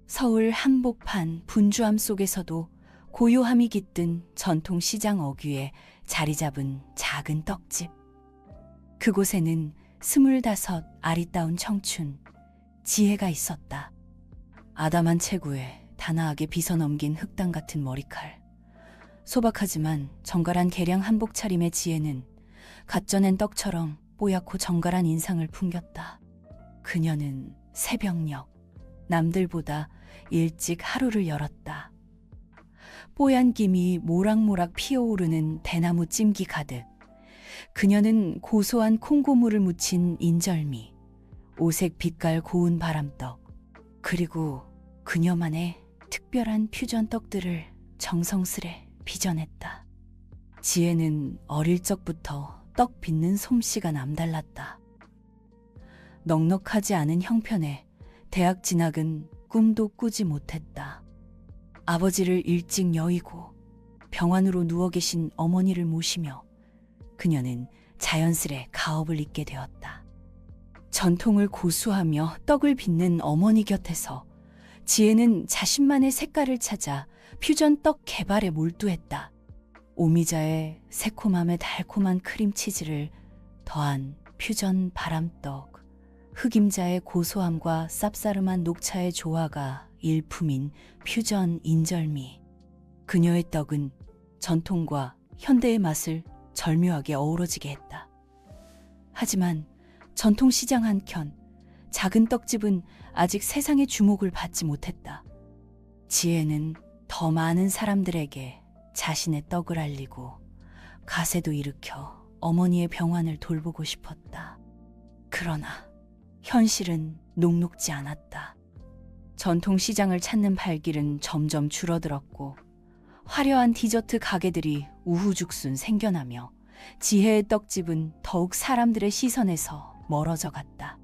서울 한복판 분주함 속에서도 고요함이 깃든 전통시장 어귀에 자리 잡은 작은 떡집. 그곳에는 25 아리따운 청춘, 지혜가 있었다. 아담한 체구에 단아하게 빗어넘긴 흑당 같은 머리칼. 소박하지만 정갈한 개량 한복 차림의 지혜는 갓 쪄낸 떡처럼 뽀얗고 정갈한 인상을 풍겼다. 그녀는 새벽녘, 남들보다 일찍 하루를 열었다. 뽀얀 김이 모락모락 피어오르는 대나무 찜기 가득. 그녀는 고소한 콩고물을 묻힌 인절미, 오색 빛깔 고운 바람떡, 그리고 그녀만의 특별한 퓨전 떡들을 정성스레 빚어냈다. 지혜는 어릴 적부터 떡 빚는 솜씨가 남달랐다. 넉넉하지 않은 형편에 대학 진학은 꿈도 꾸지 못했다. 아버지를 일찍 여의고 병환으로 누워 계신 어머니를 모시며 그녀는 자연스레 가업을 잇게 되었다. 전통을 고수하며 떡을 빚는 어머니 곁에서 지혜는 자신만의 색깔을 찾아 퓨전 떡 개발에 몰두했다. 오미자에 새콤함에 달콤한 크림치즈를 더한 퓨전 바람떡, 흑임자의 고소함과 쌉싸름한 녹차의 조화가 일품인 퓨전 인절미. 그녀의 떡은 전통과 현대의 맛을 절묘하게 어우러지게 했다. 하지만 전통시장 한켠, 작은 떡집은 아직 세상의 주목을 받지 못했다. 지혜는 더 많은 사람들에게 자신의 떡을 알리고 가세도 일으켜 어머니의 병환을 돌보고 싶었다. 그러나 현실은 녹록지 않았다. 전통시장을 찾는 발길은 점점 줄어들었고 화려한 디저트 가게들이 우후죽순 생겨나며 지혜의 떡집은 더욱 사람들의 시선에서 멀어져 갔다.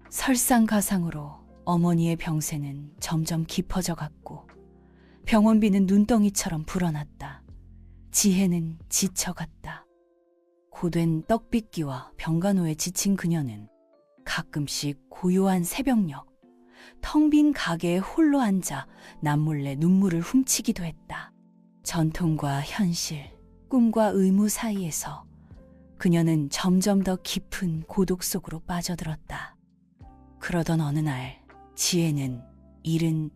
설상가상으로 어머니의 병세는 점점 깊어져 갔고 병원비는 눈덩이처럼 불어났다. 지혜는 지쳐갔다. 고된 떡빚기와 병간호에 지친 그녀는 가끔씩 고요한 새벽녘, 텅 빈 가게에 홀로 앉아 남몰래 눈물을 훔치기도 했다. 전통과 현실, 꿈과 의무 사이에서 그녀는 점점 더 깊은 고독 속으로 빠져들었다. 그러던 어느 날 지혜는 이른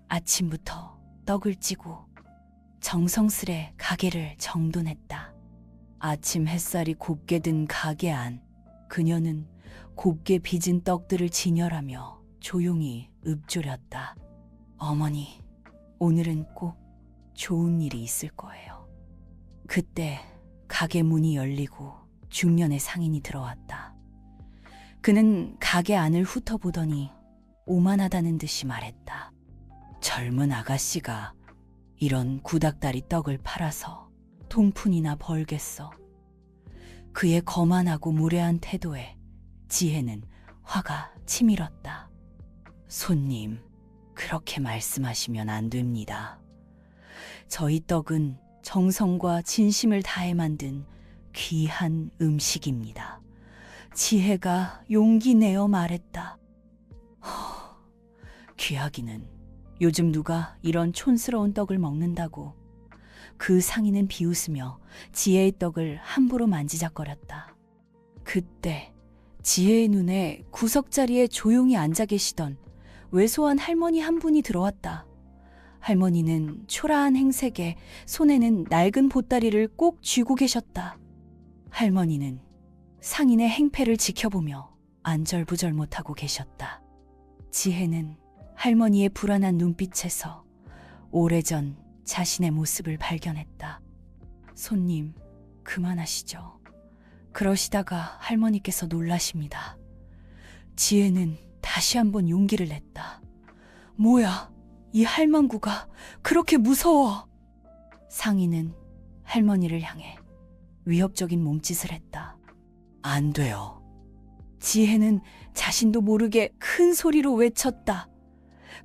아침부터 떡을 찌고 정성스레 가게를 정돈했다. 아침 햇살이 곱게 든 가게 안, 그녀는 곱게 빚은 떡들을 진열하며 조용히 읊조렸다. 어머니, 오늘은 꼭 좋은 일이 있을 거예요. 그때 가게 문이 열리고 중년의 상인이 들어왔다. 그는 가게 안을 훑어보더니 오만하다는 듯이 말했다. 젊은 아가씨가 이런 구닥다리 떡을 팔아서 통푼이나 벌겠어. 그의 거만하고 무례한 태도에 지혜는 화가 치밀었다. 손님, 그렇게 말씀하시면 안 됩니다. 저희 떡은 정성과 진심을 다해 만든 귀한 음식입니다. 지혜가 용기 내어 말했다. 귀하기는 요즘 누가 이런 촌스러운 떡을 먹는다고. 그 상인은 비웃으며 지혜의 떡을 함부로 만지작거렸다. 그때 지혜의 눈에 구석자리에 조용히 앉아 계시던 왜소한 할머니 한 분이 들어왔다. 할머니는 초라한 행색에 손에는 낡은 보따리를 꼭 쥐고 계셨다. 할머니는 상인의 행패를 지켜보며 안절부절 못하고 계셨다. 지혜는 할머니의 불안한 눈빛에서 오래전 자신의 모습을 발견했다. 손님, 그만하시죠. 그러시다가 할머니께서 놀라십니다. 지혜는 다시 한번 용기를 냈다. 뭐야, 이 할망구가 그렇게 무서워. 상인은 할머니를 향해 위협적인 몸짓을 했다. 안 돼요. 지혜는 자신도 모르게 큰 소리로 외쳤다.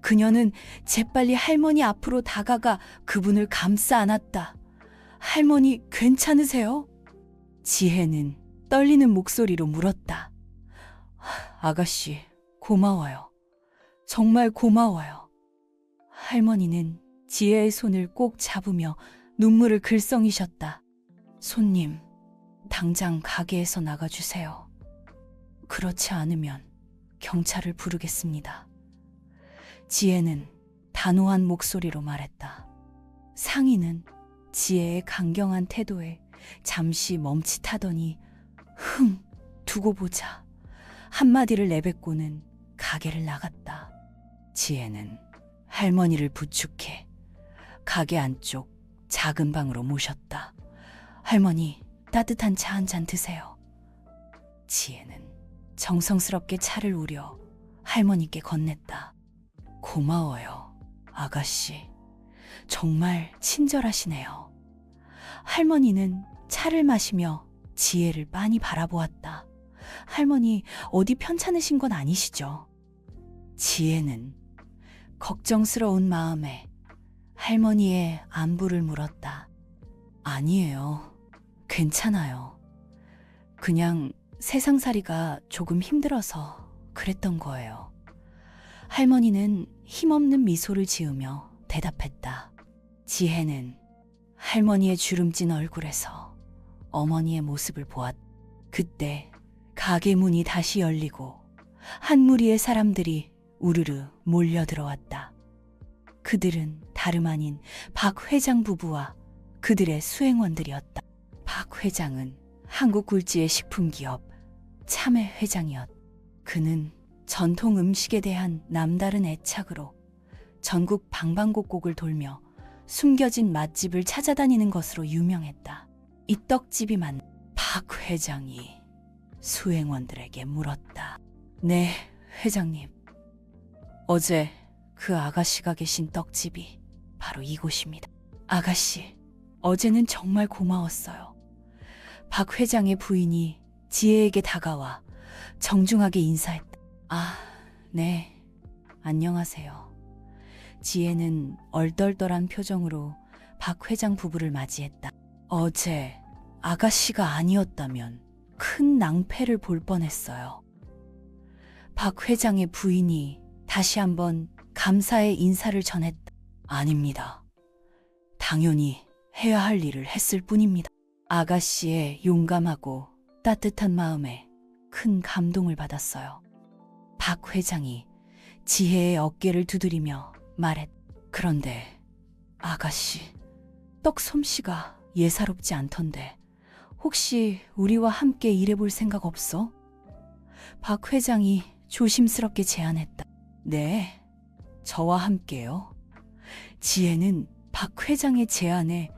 그녀는 재빨리 할머니 앞으로 다가가 그분을 감싸 안았다. 할머니, 괜찮으세요? 지혜는 떨리는 목소리로 물었다. 아가씨, 고마워요. 정말 고마워요. 할머니는 지혜의 손을 꼭 잡으며 눈물을 글썽이셨다. 손님, 당장 가게에서 나가주세요. 그렇지 않으면 경찰을 부르겠습니다. 지혜는 단호한 목소리로 말했다. 상인은 지혜의 강경한 태도에 잠시 멈칫하더니 두고 보자 한마디를 내뱉고는 가게를 나갔다. 지혜는 할머니를 부축해 가게 안쪽 작은 방으로 모셨다. 할머니, 따뜻한 차 한 잔 드세요. 지혜는 정성스럽게 차를 우려 할머니께 건넸다. 고마워요, 아가씨. 정말 친절하시네요. 할머니는 차를 마시며 지혜를 빤히 바라보았다. 할머니, 어디 편찮으신 건 아니시죠? 지혜는 걱정스러운 마음에 할머니의 안부를 물었다. 아니에요. 괜찮아요. 그냥 세상살이가 조금 힘들어서 그랬던 거예요. 할머니는 힘없는 미소를 지으며 대답했다. 지혜는 할머니의 주름진 얼굴에서 어머니의 모습을 보았다. 그때 가게 문이 다시 열리고 한 무리의 사람들이 우르르 몰려들어왔다. 그들은 다름 아닌 박 회장 부부와 그들의 수행원들이었다. 박 회장은 한국 굴지의 식품기업 참외 회장이었다. 그는 전통 음식에 대한 남다른 애착으로 전국 방방곡곡을 돌며 숨겨진 맛집을 찾아다니는 것으로 유명했다. 이 떡집이 박 회장이 수행원들에게 물었다. 네, 회장님. 어제 그 아가씨가 계신 떡집이 바로 이곳입니다. 아가씨, 어제는 정말 고마웠어요. 박 회장의 부인이 지혜에게 다가와 정중하게 인사했다. 아, 네, 안녕하세요. 지혜는 얼떨떨한 표정으로 박 회장 부부를 맞이했다. 어제 아가씨가 아니었다면 큰 낭패를 볼 뻔했어요. 박 회장의 부인이 다시 한번 감사의 인사를 전했다. 아닙니다. 당연히 해야 할 일을 했을 뿐입니다. 아가씨의 용감하고 따뜻한 마음에 큰 감동을 받았어요. 박 회장이 지혜의 어깨를 두드리며 말했다. 그런데 아가씨, 떡 솜씨가 예사롭지 않던데 혹시 우리와 함께 일해볼 생각 없어? 박 회장이 조심스럽게 제안했다. 네, 저와 함께요. 지혜는 박 회장의 제안에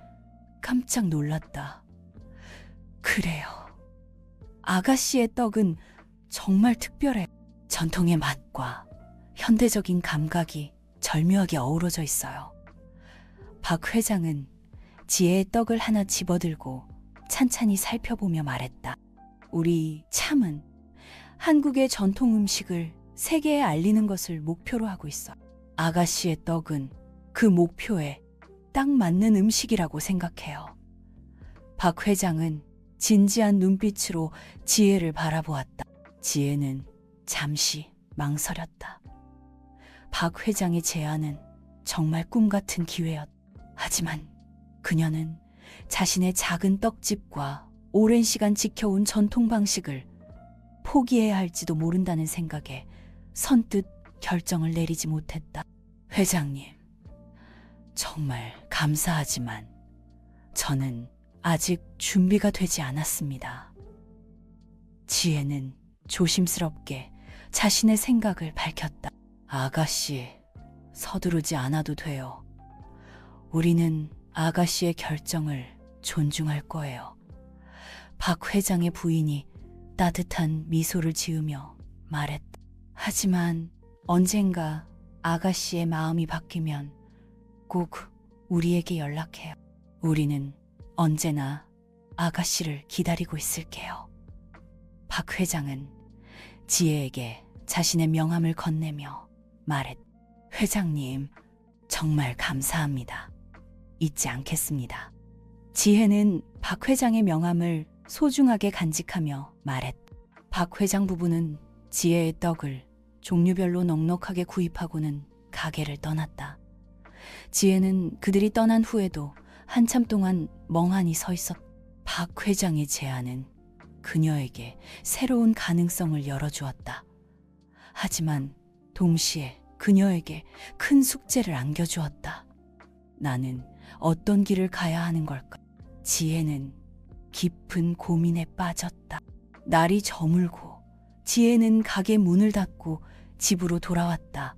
깜짝 놀랐다. 그래요. 아가씨의 떡은 정말 특별해. 전통의 맛과 현대적인 감각이 절묘하게 어우러져 있어요. 박 회장은 지혜의 떡을 하나 집어들고 찬찬히 살펴보며 말했다. 우리 참은 한국의 전통 음식을 세계에 알리는 것을 목표로 하고 있어. 아가씨의 떡은 그 목표에 딱 맞는 음식이라고 생각해요. 박 회장은 진지한 눈빛으로 지혜를 바라보았다. 지혜는 잠시 망설였다. 박 회장의 제안은 정말 꿈 같은 기회였다. 하지만 그녀는 자신의 작은 떡집과 오랜 시간 지켜온 전통 방식을 포기해야 할지도 모른다는 생각에 선뜻 결정을 내리지 못했다. 회장님, 정말 감사하지만 저는 아직 준비가 되지 않았습니다. 지혜는 조심스럽게 자신의 생각을 밝혔다. 아가씨, 서두르지 않아도 돼요. 우리는 아가씨의 결정을 존중할 거예요. 박 회장의 부인이 따뜻한 미소를 지으며 말했다. 하지만 언젠가 아가씨의 마음이 바뀌면 꼭 우리에게 연락해요. 우리는 언제나 아가씨를 기다리고 있을게요. 박 회장은 지혜에게 자신의 명함을 건네며 말했다. 회장님, 정말 감사합니다. 잊지 않겠습니다. 지혜는 박 회장의 명함을 소중하게 간직하며 말했다. 박 회장 부부는 지혜의 떡을 종류별로 넉넉하게 구입하고는 가게를 떠났다. 지혜는 그들이 떠난 후에도 한참 동안 멍하니 서 있었다. 박 회장의 제안은 그녀에게 새로운 가능성을 열어주었다. 하지만 동시에 그녀에게 큰 숙제를 안겨주었다. 나는 어떤 길을 가야 하는 걸까? 지혜는 깊은 고민에 빠졌다. 날이 저물고 지혜는 가게 문을 닫고 집으로 돌아왔다.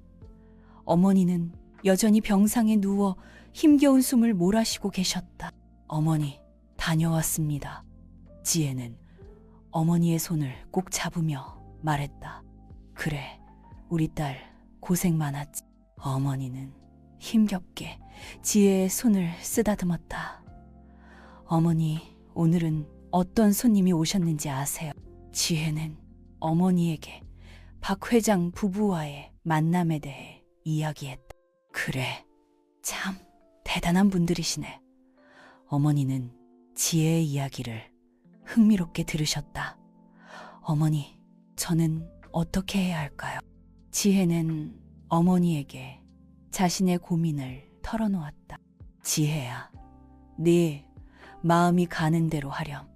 어머니는 여전히 병상에 누워 힘겨운 숨을 몰아쉬고 계셨다. 어머니, 다녀왔습니다. 지혜는 어머니의 손을 꼭 잡으며 말했다. 그래, 우리 딸 고생 많았지. 어머니는 힘겹게 지혜의 손을 쓰다듬었다. 어머니, 오늘은 어떤 손님이 오셨는지 아세요? 지혜는 어머니에게 박 회장 부부와의 만남에 대해 이야기했다. 그래, 참 대단한 분들이시네. 어머니는 지혜의 이야기를 흥미롭게 들으셨다. 어머니, 저는 어떻게 해야 할까요? 지혜는 어머니에게 자신의 고민을 털어놓았다. 지혜야, 네 마음이 가는 대로 하렴.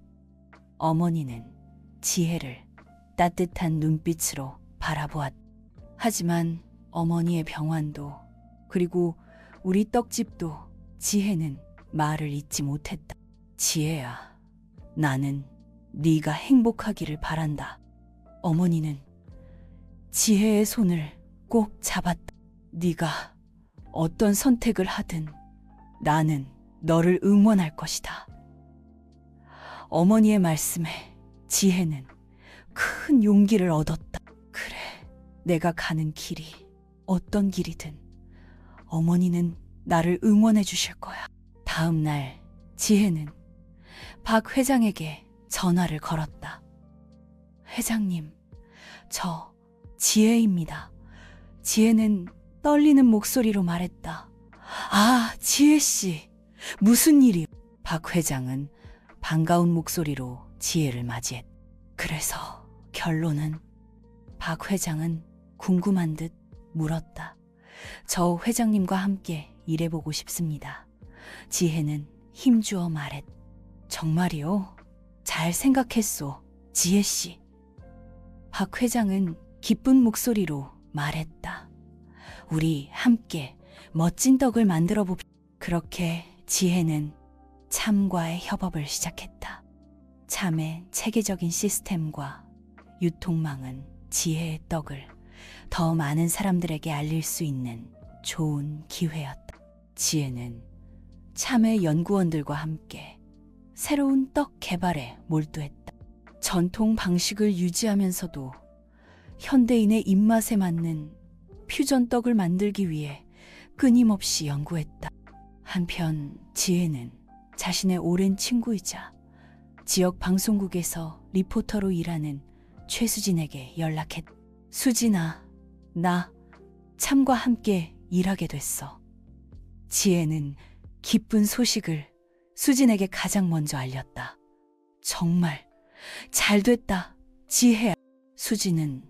어머니는 지혜를 따뜻한 눈빛으로 바라보았다. 하지만 어머니의 병환도 그리고 우리 떡집도 지혜는 말을 잇지 못했다. 지혜야, 나는 네가 행복하기를 바란다. 어머니는 지혜의 손을 꼭 잡았다. 네가 어떤 선택을 하든 나는 너를 응원할 것이다. 어머니의 말씀에 지혜는 큰 용기를 얻었다. 그래, 내가 가는 길이 어떤 길이든 어머니는 나를 응원해 주실 거야. 다음 날 지혜는 박 회장에게 전화를 걸었다. 회장님, 저 지혜입니다. 지혜는 떨리는 목소리로 말했다. 아, 지혜 씨, 무슨 일이요? 박 회장은 반가운 목소리로 지혜를 맞이했다. 그래서 결론은? 박 회장은 궁금한 듯 물었다. 저 회장님과 함께 일해보고 싶습니다. 지혜는 힘주어 말했다. 정말이요? 잘 생각했소, 지혜 씨. 박 회장은 기쁜 목소리로 말했다. 우리 함께 멋진 떡을 만들어 봅시다. 그렇게 지혜는 참과의 협업을 시작했다. 참의 체계적인 시스템과 유통망은 지혜의 떡을 더 많은 사람들에게 알릴 수 있는 좋은 기회였다. 지혜는 참의 연구원들과 함께 새로운 떡 개발에 몰두했다. 전통 방식을 유지하면서도 현대인의 입맛에 맞는 퓨전 떡을 만들기 위해 끊임없이 연구했다. 한편 지혜는 자신의 오랜 친구이자 지역 방송국에서 리포터로 일하는 최수진에게 연락했다. 수진아, 나 참과 함께 일하게 됐어. 지혜는 기쁜 소식을 수진에게 가장 먼저 알렸다. 정말 잘 됐다, 지혜야. 수진은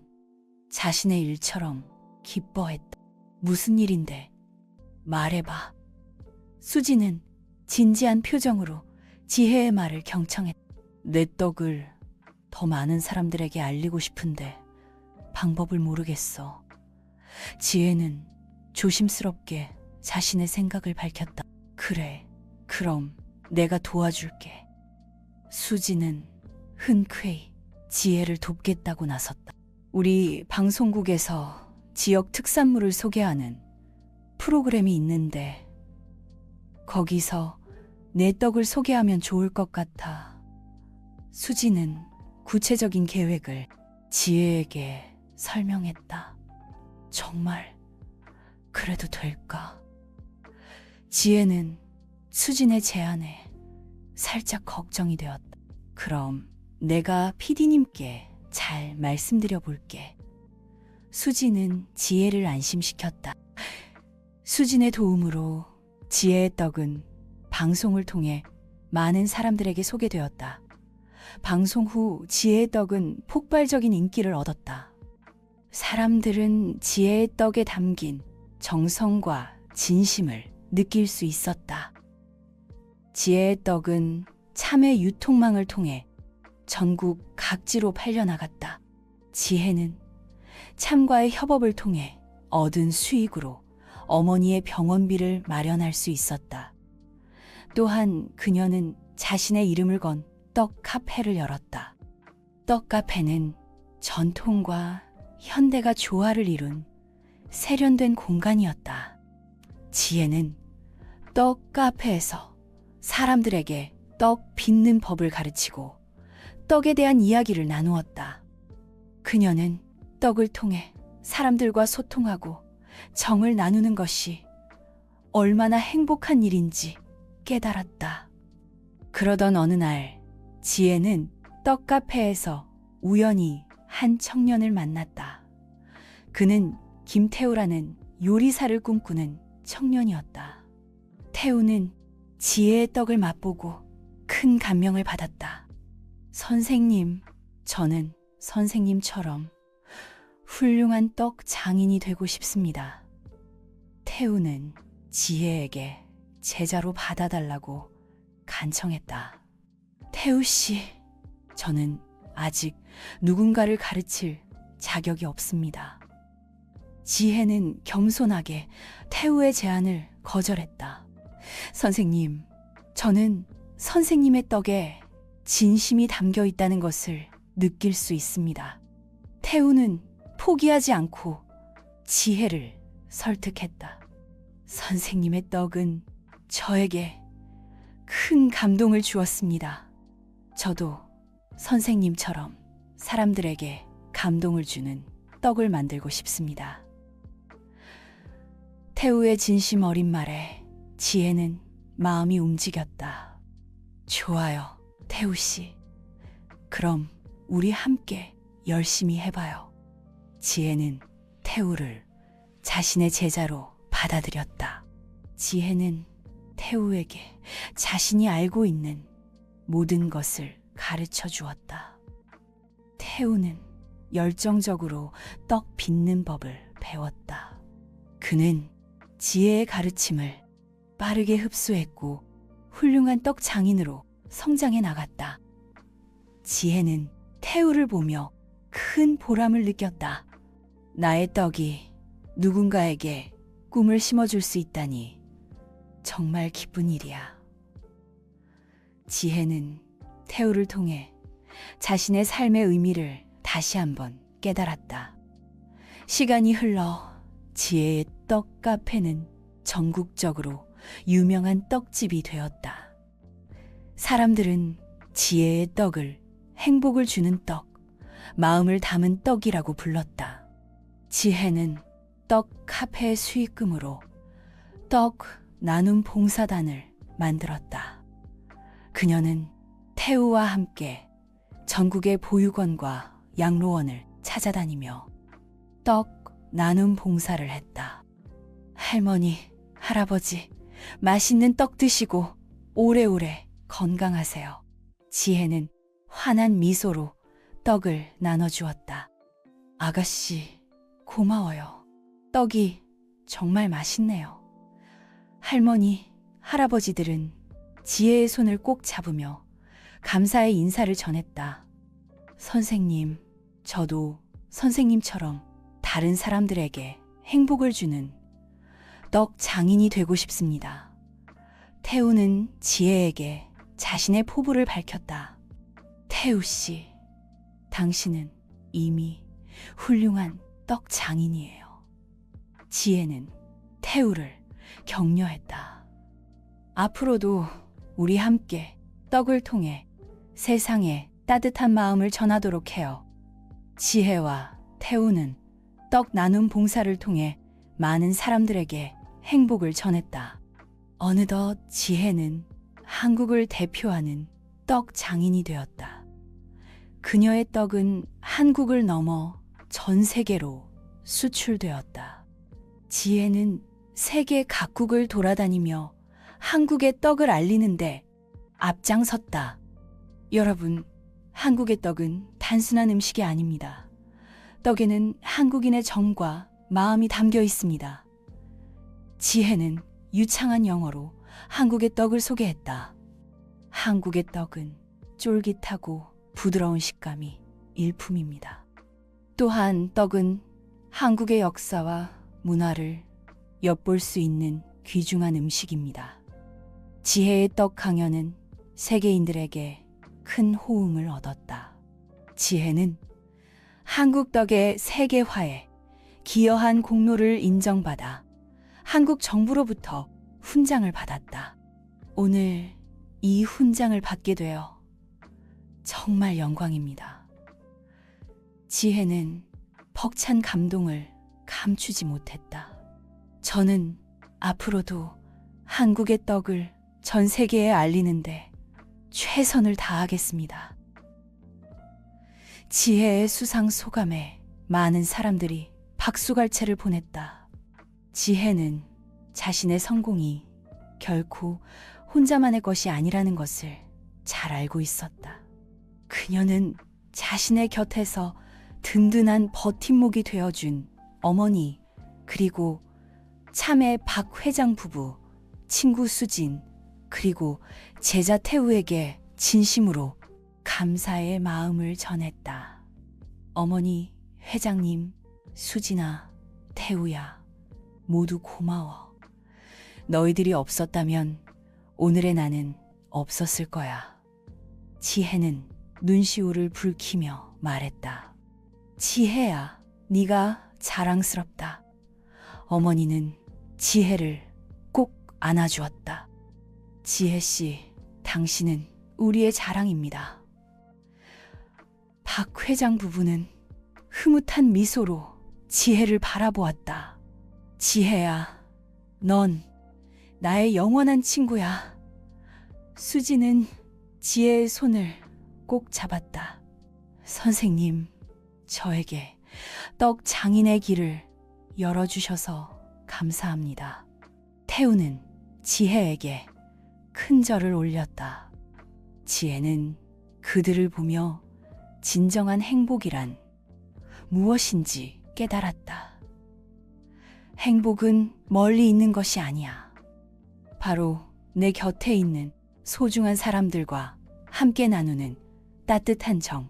자신의 일처럼 기뻐했다. 무슨 일인데? 말해봐. 수진은 진지한 표정으로 지혜의 말을 경청했다. 내 떡을 더 많은 사람들에게 알리고 싶은데 방법을 모르겠어. 지혜는 조심스럽게 자신의 생각을 밝혔다. 그래, 그럼 내가 도와줄게. 수진은 흔쾌히 지혜를 돕겠다고 나섰다. 우리 방송국에서 지역 특산물을 소개하는 프로그램이 있는데 거기서 내 떡을 소개하면 좋을 것 같아. 수진은 구체적인 계획을 지혜에게 설명했다. 정말 그래도 될까? 지혜는 수진의 제안에 살짝 걱정이 되었다. 그럼 내가 PD님께 잘 말씀드려 볼게. 수진은 지혜를 안심시켰다. 수진의 도움으로 지혜의 떡은 방송을 통해 많은 사람들에게 소개되었다. 방송 후 지혜의 떡은 폭발적인 인기를 얻었다. 사람들은 지혜의 떡에 담긴 정성과 진심을 느낄 수 있었다. 지혜의 떡은 참외 유통망을 통해 전국 각지로 팔려나갔다. 지혜는 참과의 협업을 통해 얻은 수익으로 어머니의 병원비를 마련할 수 있었다. 또한 그녀는 자신의 이름을 건 떡 카페를 열었다. 떡 카페는 전통과 현대가 조화를 이룬 세련된 공간이었다. 지혜는 떡 카페에서 사람들에게 떡 빚는 법을 가르치고 떡에 대한 이야기를 나누었다. 그녀는 떡을 통해 사람들과 소통하고 정을 나누는 것이 얼마나 행복한 일인지 깨달았다. 그러던 어느 날 지혜는 떡 카페에서 우연히 한 청년을 만났다. 그는 김태우라는 요리사를 꿈꾸는 청년이었다. 태우는 지혜의 떡을 맛보고 큰 감명을 받았다. 선생님, 저는 선생님처럼 훌륭한 떡 장인이 되고 싶습니다. 태우는 지혜에게 제자로 받아달라고 간청했다. 태우 씨, 저는 아직 누군가를 가르칠 자격이 없습니다. 지혜는 겸손하게 태우의 제안을 거절했다. 선생님, 저는 선생님의 떡에 진심이 담겨 있다는 것을 느낄 수 있습니다. 태우는 포기하지 않고 지혜를 설득했다. 선생님의 떡은 저에게 큰 감동을 주었습니다. 저도 선생님처럼 사람들에게 감동을 주는 떡을 만들고 싶습니다. 태우의 진심 어린 말에 지혜는 마음이 움직였다. 좋아요, 태우 씨. 그럼 우리 함께 열심히 해봐요. 지혜는 태우를 자신의 제자로 받아들였다. 지혜는 태우에게 자신이 알고 있는 모든 것을 가르쳐 주었다. 태우는 열정적으로 떡 빚는 법을 배웠다. 그는 지혜의 가르침을 빠르게 흡수했고 훌륭한 떡 장인으로 성장해 나갔다. 지혜는 태우를 보며 큰 보람을 느꼈다. 나의 떡이 누군가에게 꿈을 심어줄 수 있다니 정말 기쁜 일이야. 지혜는 태우를 통해 자신의 삶의 의미를 다시 한번 깨달았다. 시간이 흘러 지혜의 떡 카페는 전국적으로 유명한 떡집이 되었다. 사람들은 지혜의 떡을 행복을 주는 떡, 마음을 담은 떡이라고 불렀다. 지혜는 떡 카페의 수익금으로 떡 나눔 봉사단을 만들었다. 그녀는 태우와 함께 전국의 보육원과 양로원을 찾아다니며 떡 나눔 봉사를 했다. 할머니, 할아버지, 맛있는 떡 드시고 오래오래 건강하세요. 지혜는 환한 미소로 떡을 나눠주었다. 아가씨, 고마워요. 떡이 정말 맛있네요. 할머니, 할아버지들은 지혜의 손을 꼭 잡으며 감사의 인사를 전했다. 선생님, 저도 선생님처럼 다른 사람들에게 행복을 주는 떡 장인이 되고 싶습니다. 태우는 지혜에게 자신의 포부를 밝혔다. 태우 씨, 당신은 이미 훌륭한 떡 장인이에요. 지혜는 태우를 격려했다. 앞으로도 우리 함께 떡을 통해 세상에 따뜻한 마음을 전하도록 해요. 지혜와 태우는 떡 나눔 봉사를 통해 많은 사람들에게 행복을 전했다. 어느덧 지혜는 한국을 대표하는 떡 장인이 되었다. 그녀의 떡은 한국을 넘어 전 세계로 수출되었다. 지혜는 세계 각국을 돌아다니며 한국의 떡을 알리는데 앞장섰다. 여러분, 한국의 떡은 단순한 음식이 아닙니다. 떡에는 한국인의 정과 마음이 담겨 있습니다. 지혜는 유창한 영어로 한국의 떡을 소개했다. 한국의 떡은 쫄깃하고 부드러운 식감이 일품입니다. 또한 떡은 한국의 역사와 문화를 엿볼 수 있는 귀중한 음식입니다. 지혜의 떡 강연은 세계인들에게 큰 호응을 얻었다. 지혜는 한국 떡의 세계화에 기여한 공로를 인정받아 한국 정부로부터 훈장을 받았다. 오늘 이 훈장을 받게 되어 정말 영광입니다. 지혜는 벅찬 감동을 감추지 못했다. 저는 앞으로도 한국의 떡을 전 세계에 알리는데 최선을 다하겠습니다. 지혜의 수상 소감에 많은 사람들이 박수갈채를 보냈다. 지혜는 자신의 성공이 결코 혼자만의 것이 아니라는 것을 잘 알고 있었다. 그녀는 자신의 곁에서 든든한 버팀목이 되어준 어머니, 그리고 참외 박 회장 부부, 친구 수진, 그리고 제자 태우에게 진심으로 감사의 마음을 전했다. 어머니, 회장님, 수진아, 태우야, 모두 고마워. 너희들이 없었다면 오늘의 나는 없었을 거야. 지혜는 눈시울을 붉히며 말했다. 지혜야, 네가 자랑스럽다. 어머니는 지혜를 꼭 안아주었다. 지혜씨, 당신은 우리의 자랑입니다. 박 회장 부부는 흐뭇한 미소로 지혜를 바라보았다. 지혜야, 넌 나의 영원한 친구야. 수지는 지혜의 손을 꼭 잡았다. 선생님, 저에게 떡 장인의 길을 열어주셔서 감사합니다. 태우는 지혜에게 큰 절을 올렸다. 지혜는 그들을 보며 진정한 행복이란 무엇인지 깨달았다. 행복은 멀리 있는 것이 아니야. 바로 내 곁에 있는 소중한 사람들과 함께 나누는 따뜻한 정.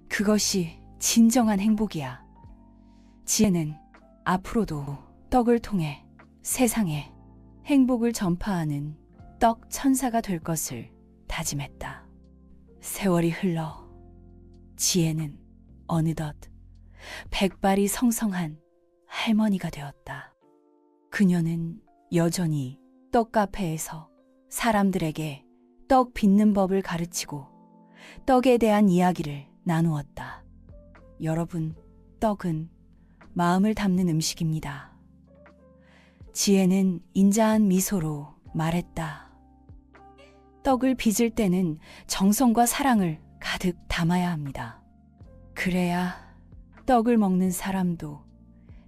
그것이 진정한 행복이야. 지혜는 앞으로도 떡을 통해 세상에 행복을 전파하는 떡 천사가 될 것을 다짐했다. 세월이 흘러 지혜는 어느덧 백발이 성성한 할머니가 되었다. 그녀는 여전히 떡 카페에서 사람들에게 떡 빚는 법을 가르치고 떡에 대한 이야기를 나누었다. 여러분, 떡은 마음을 담는 음식입니다. 지혜는 인자한 미소로 말했다. 떡을 빚을 때는 정성과 사랑을 가득 담아야 합니다. 그래야 떡을 먹는 사람도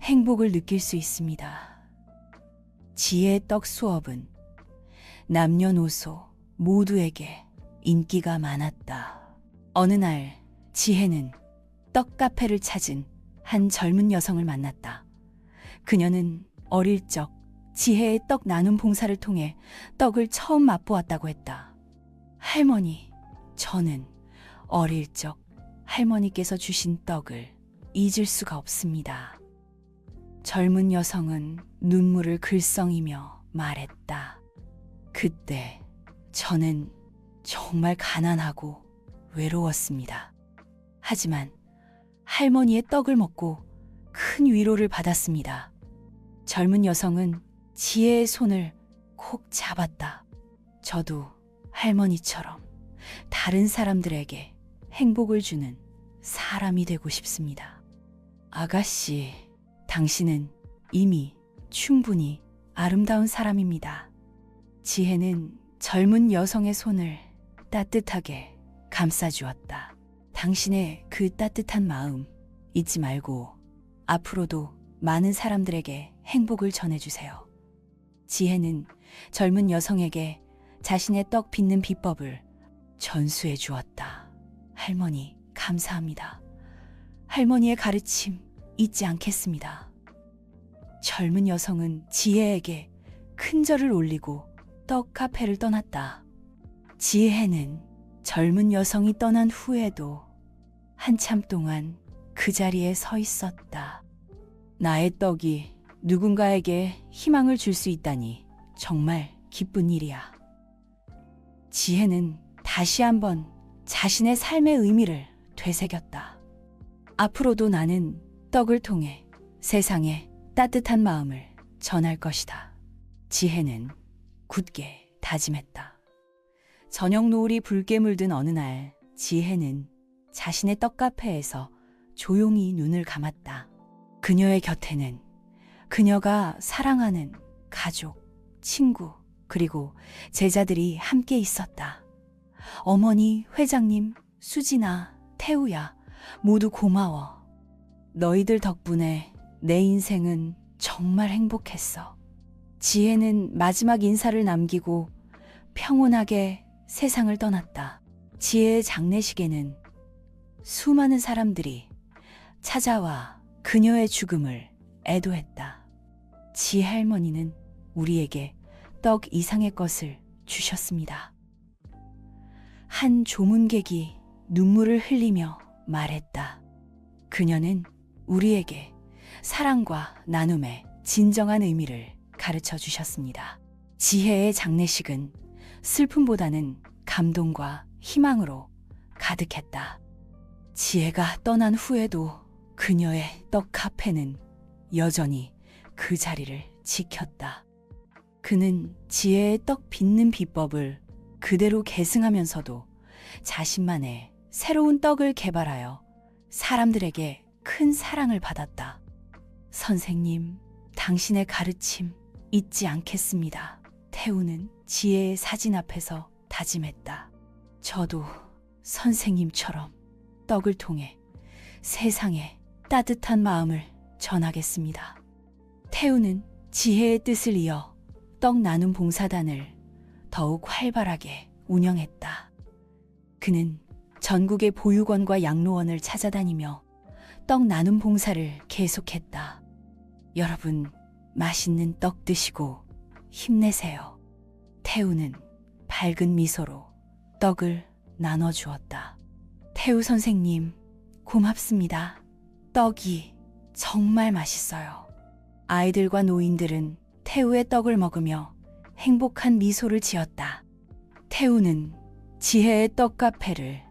행복을 느낄 수 있습니다. 지혜의 떡 수업은 남녀노소 모두에게 인기가 많았다. 어느 날 지혜는 떡 카페를 찾은 한 젊은 여성을 만났다. 그녀는 어릴 적 지혜의 떡 나눔 봉사를 통해 떡을 처음 맛보았다고 했다. 할머니, 저는 어릴 적 할머니께서 주신 떡을 잊을 수가 없습니다. 젊은 여성은 눈물을 글썽이며 말했다. 그때 저는 정말 가난하고 외로웠습니다. 하지만 할머니의 떡을 먹고 큰 위로를 받았습니다. 젊은 여성은 지혜의 손을 콕 잡았다. 저도 할머니처럼 다른 사람들에게 행복을 주는 사람이 되고 싶습니다. 아가씨, 당신은 이미 충분히 아름다운 사람입니다. 지혜는 젊은 여성의 손을 따뜻하게 감싸주었다. 당신의 그 따뜻한 마음 잊지 말고 앞으로도 많은 사람들에게 행복을 전해주세요. 지혜는 젊은 여성에게 자신의 떡 빚는 비법을 전수해 주었다. 할머니, 감사합니다. 할머니의 가르침 잊지 않겠습니다. 젊은 여성은 지혜에게 큰 절을 올리고 떡 카페를 떠났다. 지혜는 젊은 여성이 떠난 후에도 한참 동안 그 자리에 서 있었다. 나의 떡이 누군가에게 희망을 줄 수 있다니 정말 기쁜 일이야. 지혜는 다시 한번 자신의 삶의 의미를 되새겼다. 앞으로도 나는 떡을 통해 세상에 따뜻한 마음을 전할 것이다. 지혜는 굳게 다짐했다. 저녁 노을이 붉게 물든 어느 날, 지혜는 자신의 떡 카페에서 조용히 눈을 감았다. 그녀의 곁에는 그녀가 사랑하는 가족, 친구, 그리고 제자들이 함께 있었다. 어머니, 회장님, 수진아, 태우야, 모두 고마워. 너희들 덕분에 내 인생은 정말 행복했어. 지혜는 마지막 인사를 남기고 평온하게 세상을 떠났다. 지혜의 장례식에는 수많은 사람들이 찾아와 그녀의 죽음을 애도했다. 지혜 할머니는 우리에게 떡 이상의 것을 주셨습니다. 한 조문객이 눈물을 흘리며 말했다. 그녀는 우리에게 사랑과 나눔의 진정한 의미를 가르쳐 주셨습니다. 지혜의 장례식은 슬픔보다는 감동과 희망으로 가득했다. 지혜가 떠난 후에도 그녀의 떡 카페는 여전히 그 자리를 지켰다. 그는 지혜의 떡 빚는 비법을 그대로 계승하면서도 자신만의 새로운 떡을 개발하여 사람들에게 큰 사랑을 받았다. 선생님, 당신의 가르침 잊지 않겠습니다. 태우는 지혜의 사진 앞에서 다짐했다. 저도 선생님처럼 떡을 통해 세상에 따뜻한 마음을 전하겠습니다. 태우는 지혜의 뜻을 이어 떡 나눔 봉사단을 더욱 활발하게 운영했다. 그는 전국의 보육원과 양로원을 찾아다니며 떡 나눔 봉사를 계속했다. 여러분, 맛있는 떡 드시고 힘내세요. 태우는 밝은 미소로 떡을 나눠주었다. 태우 선생님, 고맙습니다. 떡이 정말 맛있어요. 아이들과 노인들은 태우의 떡을 먹으며 행복한 미소를 지었다. 태우는 지혜의 떡 카페를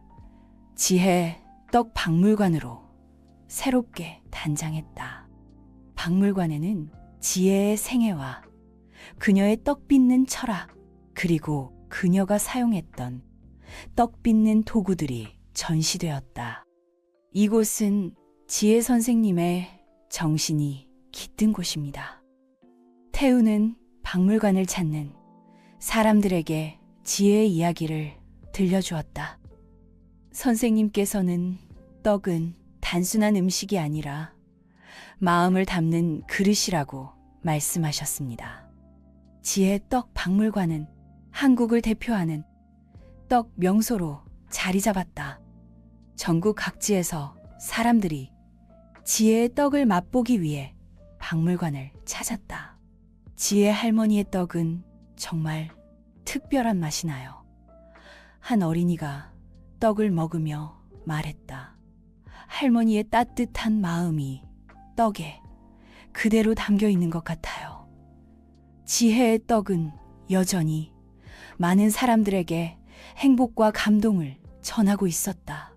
지혜 떡 박물관으로 새롭게 단장했다. 박물관에는 지혜의 생애와 그녀의 떡 빚는 철학, 그리고 그녀가 사용했던 떡 빚는 도구들이 전시되었다. 이곳은 지혜 선생님의 정신이 깃든 곳입니다. 태우는 박물관을 찾는 사람들에게 지혜의 이야기를 들려주었다. 선생님께서는 떡은 단순한 음식이 아니라 마음을 담는 그릇이라고 말씀하셨습니다. 지혜 떡 박물관은 한국을 대표하는 떡 명소로 자리 잡았다. 전국 각지에서 사람들이 지혜의 떡을 맛보기 위해 박물관을 찾았다. 지혜 할머니의 떡은 정말 특별한 맛이 나요. 한 어린이가 떡을 먹으며 말했다. 할머니의 따뜻한 마음이 떡에 그대로 담겨 있는 것 같아요. 지혜의 떡은 여전히 많은 사람들에게 행복과 감동을 전하고 있었다.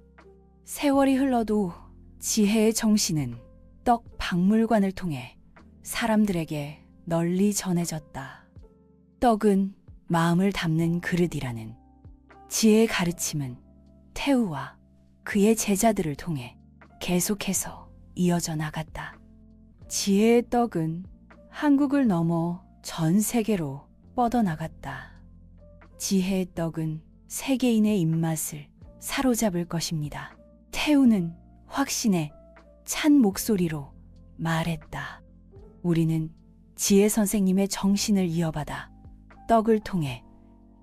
세월이 흘러도 지혜의 정신은 떡 박물관을 통해 사람들에게 널리 전해졌다. 떡은 마음을 담는 그릇이라는 지혜의 가르침은 태우와 그의 제자들을 통해 계속해서 이어져 나갔다. 지혜의 떡은 한국을 넘어 전 세계로 뻗어나갔다. 지혜의 떡은 세계인의 입맛을 사로잡을 것입니다. 태우는 확신에 찬 목소리로 말했다. 우리는 지혜 선생님의 정신을 이어받아 떡을 통해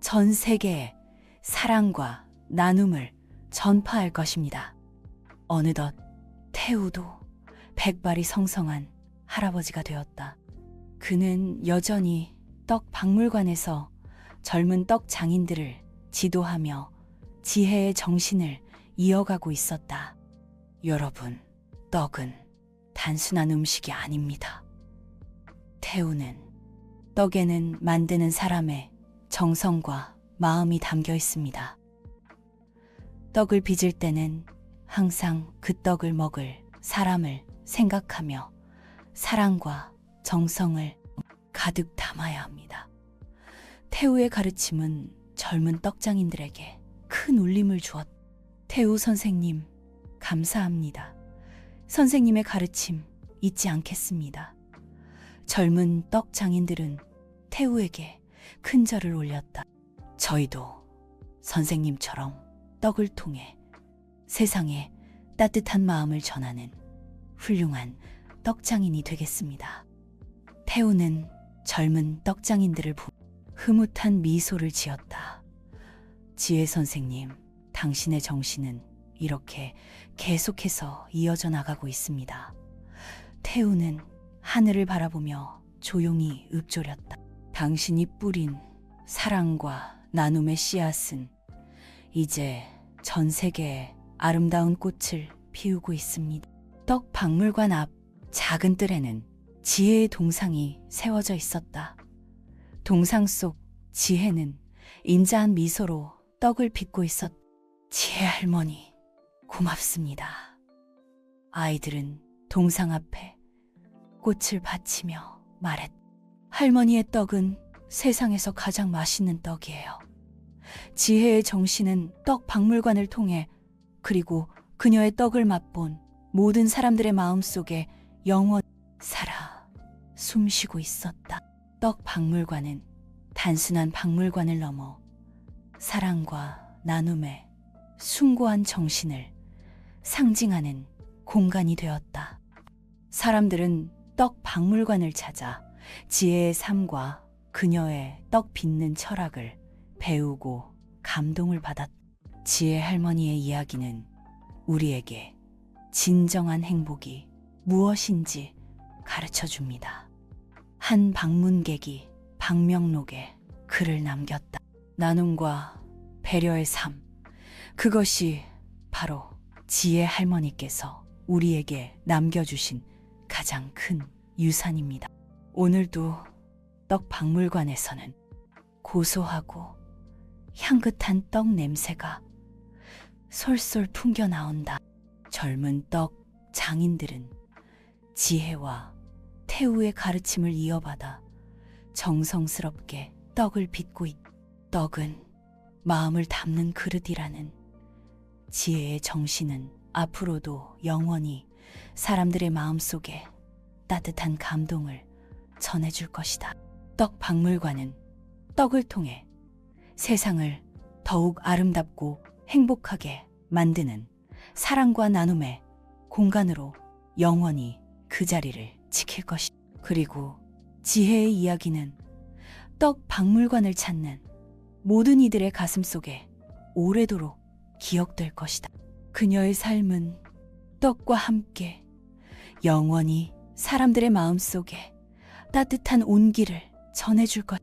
전 세계에 사랑과 나눔을 전파할 것입니다. 어느덧 태우도 백발이 성성한 할아버지가 되었다. 그는 여전히 떡 박물관에서 젊은 떡 장인들을 지도하며 지혜의 정신을 이어가고 있었다. 여러분, 떡은 단순한 음식이 아닙니다. 태우는 떡에는 만드는 사람의 정성과 마음이 담겨 있습니다. 떡을 빚을 때는 항상 그 떡을 먹을 사람을 생각하며 사랑과 정성을 가득 담아야 합니다. 태우의 가르침은 젊은 떡장인들에게 큰 울림을 주었다. 태우 선생님, 감사합니다. 선생님의 가르침 잊지 않겠습니다. 젊은 떡장인들은 태우에게 큰 절을 올렸다. 저희도 선생님처럼 떡을 통해 세상에 따뜻한 마음을 전하는 훌륭한 떡장인이 되겠습니다. 태우는 젊은 떡장인들을 보며 흐뭇한 미소를 지었다. 지혜 선생님, 당신의 정신은 이렇게 계속해서 이어져 나가고 있습니다. 태우는 하늘을 바라보며 조용히 읊조렸다. 당신이 뿌린 사랑과 나눔의 씨앗은 이제 전 세계에 아름다운 꽃을 피우고 있습니다. 떡 박물관 앞 작은 뜰에는 지혜의 동상이 세워져 있었다. 동상 속 지혜는 인자한 미소로 떡을 빚고 있었다. 지혜 할머니, 고맙습니다. 아이들은 동상 앞에 꽃을 바치며 말했다. 할머니의 떡은 세상에서 가장 맛있는 떡이에요. 지혜의 정신은 떡 박물관을 통해 그리고 그녀의 떡을 맛본 모든 사람들의 마음속에 영원히 살아 숨쉬고 있었다. 떡 박물관은 단순한 박물관을 넘어 사랑과 나눔의 숭고한 정신을 상징하는 공간이 되었다. 사람들은 떡 박물관을 찾아 지혜의 삶과 그녀의 떡 빚는 철학을 배우고 감동을 받았다. 지혜 할머니의 이야기는 우리에게 진정한 행복이 무엇인지 가르쳐 줍니다. 한 방문객이 방명록에 글을 남겼다. 나눔과 배려의 삶, 그것이 바로 지혜 할머니께서 우리에게 남겨주신 가장 큰 유산입니다. 오늘도 떡 박물관에서는 고소하고 향긋한 떡 냄새가 솔솔 풍겨 나온다. 젊은 떡 장인들은 지혜와 태우의 가르침을 이어받아 정성스럽게 떡을 빚고 있다. 떡은 마음을 담는 그릇이라는 지혜의 정신은 앞으로도 영원히 사람들의 마음속에 따뜻한 감동을 전해줄 것이다. 떡 박물관은 떡을 통해 세상을 더욱 아름답고 행복하게 만드는 사랑과 나눔의 공간으로 영원히 그 자리를 지킬 것이다. 그리고 지혜의 이야기는 떡 박물관을 찾는 모든 이들의 가슴 속에 오래도록 기억될 것이다. 그녀의 삶은 떡과 함께 영원히 사람들의 마음 속에 따뜻한 온기를 전해줄 것.